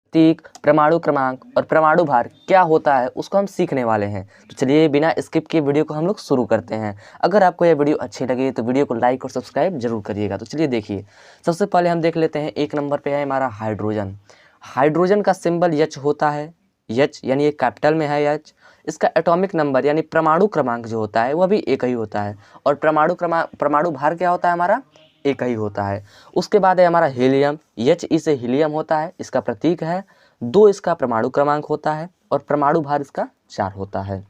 प्रतीक, परमाणु क्रमांक और परमाणु भार क्या होता है उसको हम सीखने वाले हैं। तो चलिए बिना स्किप किए वीडियो को हम लोग शुरू करते हैं। अगर आपको यह वीडियो अच्छी लगे तो वीडियो को लाइक और सब्सक्राइब जरूर करिएगा। तो चलिए देखिए, सबसे पहले हम देख लेते हैं, एक नंबर पे है हमारा हाइड्रोजन। हाइड्रोजन का सिंबल H होता है, H यानी ये कैपिटल में है H। इसका एटॉमिक नंबर यानी परमाणु क्रमांक जो होता है वह भी एक ही होता है, और परमाणु भार क्या होता है हमारा, एक ही होता है। उसके बाद है हमारा हीलियम, He से हीलियम होता है, इसका प्रतीक है। 2 इसका परमाणु क्रमांक होता है और परमाणु भार इसका 4 होता है।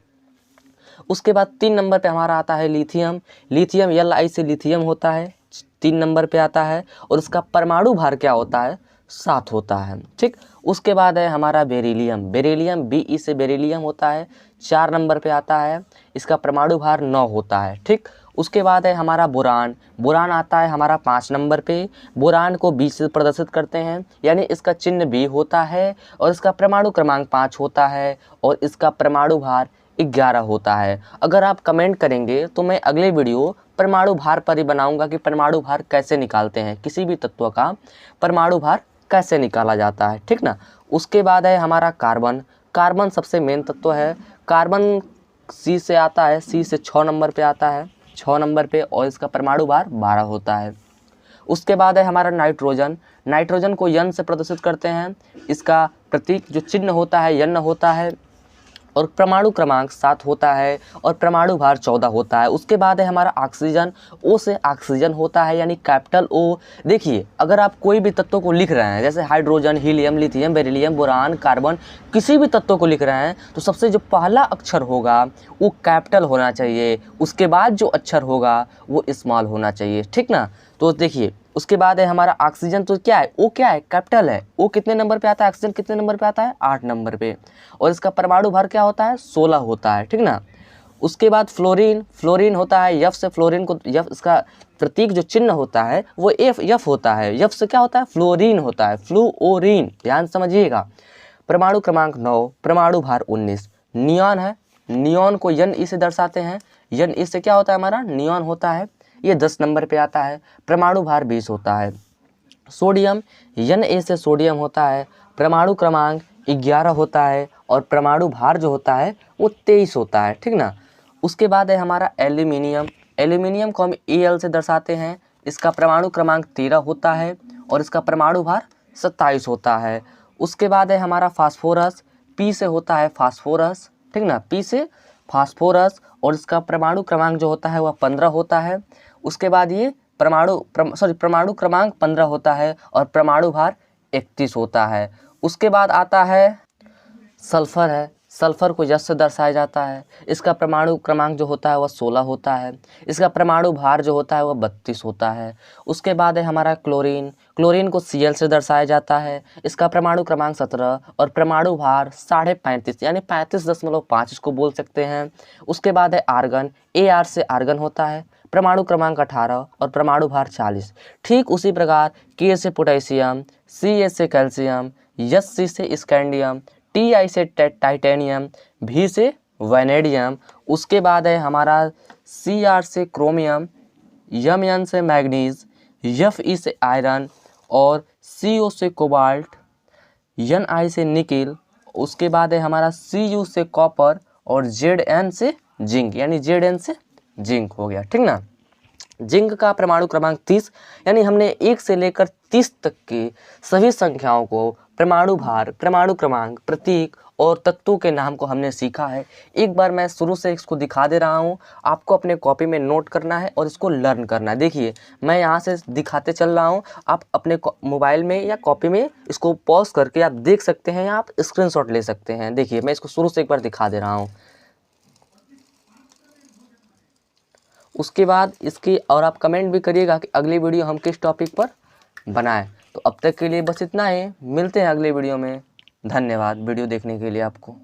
उसके बाद 3 नंबर पे हमारा आता है लिथियम। लिथियम Li से लिथियम होता है, 3 नंबर पे आता है, और इसका परमाणु भार क्या होता है, 7 होता है। ठीक। उसके बाद है हमारा बेरिलियम। बेरिलियम Be से बेरिलियम होता है, 4 नंबर पे आता है, इसका परमाणु भार 9 होता है। ठीक। उसके बाद है हमारा बोरान। बोरान आता है हमारा 5 नंबर पे। बोरान को B से प्रदर्शित करते हैं, यानी इसका चिन्ह B होता है, और इसका परमाणु क्रमांक 5 होता है, और इसका परमाणु भार 11 होता है। अगर आप कमेंट करेंगे तो मैं अगले वीडियो परमाणु भार पर ही बनाऊंगा कि परमाणु भार कैसे निकालते हैं, किसी भी तत्व का परमाणु भार कैसे निकाला जाता है। ठीक ना। उसके बाद है हमारा कार्बन। कार्बन सबसे मेन तत्व है। कार्बन C से आता है, C से 6 नंबर पे आता है, 6 नंबर पे, और इसका परमाणु भार 12 होता है। उसके बाद है हमारा नाइट्रोजन। नाइट्रोजन को N से प्रदर्शित करते हैं, इसका प्रतीक जो चिन्ह होता है N होता है, और परमाणु क्रमांक 7 होता है, और परमाणु भार 14 होता है। उसके बाद है हमारा ऑक्सीजन। O से ऑक्सीजन होता है, यानी कैपिटल O। देखिए, अगर आप कोई भी तत्व को लिख रहे हैं, जैसे hydrogen, helium, lithium, beryllium, boron, carbon, किसी भी तत्व को लिख रहे हैं, तो सबसे जो पहला अक्षर होगा वो कैपिटल होना चाहिए, उसके बाद जो अक्षर होगा वो स्मॉल होना चाहिए। ठीक ना। तो देखिए, उसके बाद है हमारा ऑक्सीजन। तो क्या है, O क्या है, कैपिटल है। O कितने नंबर पे आता है, ऑक्सीजन कितने नंबर पे आता है, 8 नंबर पे, और इसका परमाणु भार क्या होता है, 16 होता है। ठीक ना। उसके बाद फ्लोरीन। फ्लोरीन होता है F से, फ्लोरीन को F, इसका प्रतीक जो चिन्ह होता है वो F होता है। F से क्या होता है, फ्लोरीन होता है, फ्लूओरीन, ध्यान समझिएगा। परमाणु क्रमांक 9, परमाणु भार 19। नियॉन है, नियॉन को Ne से दर्शाते हैं। Ne से क्या होता है हमारा, नियॉन होता है, ये 10 नंबर पे आता है, परमाणु भार 20 होता है। सोडियम, Na से सोडियम होता है, परमाणु क्रमांक 11 होता है, और परमाणु भार जो होता है वो 23 होता है। ठीक ना। उसके बाद है हमारा एल्यूमिनियम। एल्यूमिनियम को हम Al से दर्शाते हैं, इसका परमाणु क्रमांक 13 होता है, और इसका परमाणु भार 27 होता है। उसके बाद है हमारा फास्फोरस। P से होता है फास्फोरस। ठीक ना, P से फास्फोरस, और इसका परमाणु क्रमांक जो होता है वह 15 होता है। उसके बाद ये परमाणु क्रमांक 15 होता है, और परमाणु भार 31 होता है। उसके बाद आता है सल्फर है। सल्फर को यश से दर्शाया जाता है, इसका परमाणु क्रमांक जो होता है वह 16 होता है, इसका परमाणु भार जो होता है वह 32 होता है। उसके बाद है हमारा क्लोरीन। क्लोरीन को Cl से दर्शाया जाता है, इसका परमाणु क्रमांक 17, और परमाणु भार 35.5 यानी 35.5 इसको बोल सकते हैं। उसके बाद है आर्गन। Ar से आर्गन होता है, परमाणु क्रमांक 18, और परमाणु भार 40। ठीक उसी प्रकार K से पोटेशियम, Ca से कैल्शियम, Sc से स्कैंडियम, Ti से टाइटेनियम, V से वैनेडियम। उसके बाद है हमारा Cr से क्रोमियम, Mn से मैग्नीज, Fe से आयरन, और Co से कोबाल्ट, Ni से निकिल। उसके बाद है हमारा Cu से कॉपर, और Zn से जिंक, यानी Zn से जिंक हो गया। ठीक ना। जिंक का परमाणु क्रमांक 30, यानी हमने 1 से लेकर 30 तक की सभी संख्याओं को, परमाणु भार, परमाणु क्रमांक, प्रतीक और तत्वों के नाम को हमने सीखा है। एक बार मैं शुरू से इसको दिखा दे रहा हूँ, आपको अपने कॉपी में नोट करना है और इसको लर्न करना है। देखिए, मैं यहाँ से दिखाते चल रहा हूँ, आप अपने मोबाइल में या कॉपी में इसको पॉज करके आप देख सकते हैं, या आप स्क्रीनशॉट ले सकते हैं। देखिए, मैं इसको शुरू से एक बार दिखा दे रहा हूँ। उसके बाद इसकी और आप कमेंट भी करिएगा कि अगली वीडियो हम किस टॉपिक पर बनाएं। तो अब तक के लिए बस इतना ही, मिलते हैं अगले वीडियो में। धन्यवाद वीडियो देखने के लिए आपको।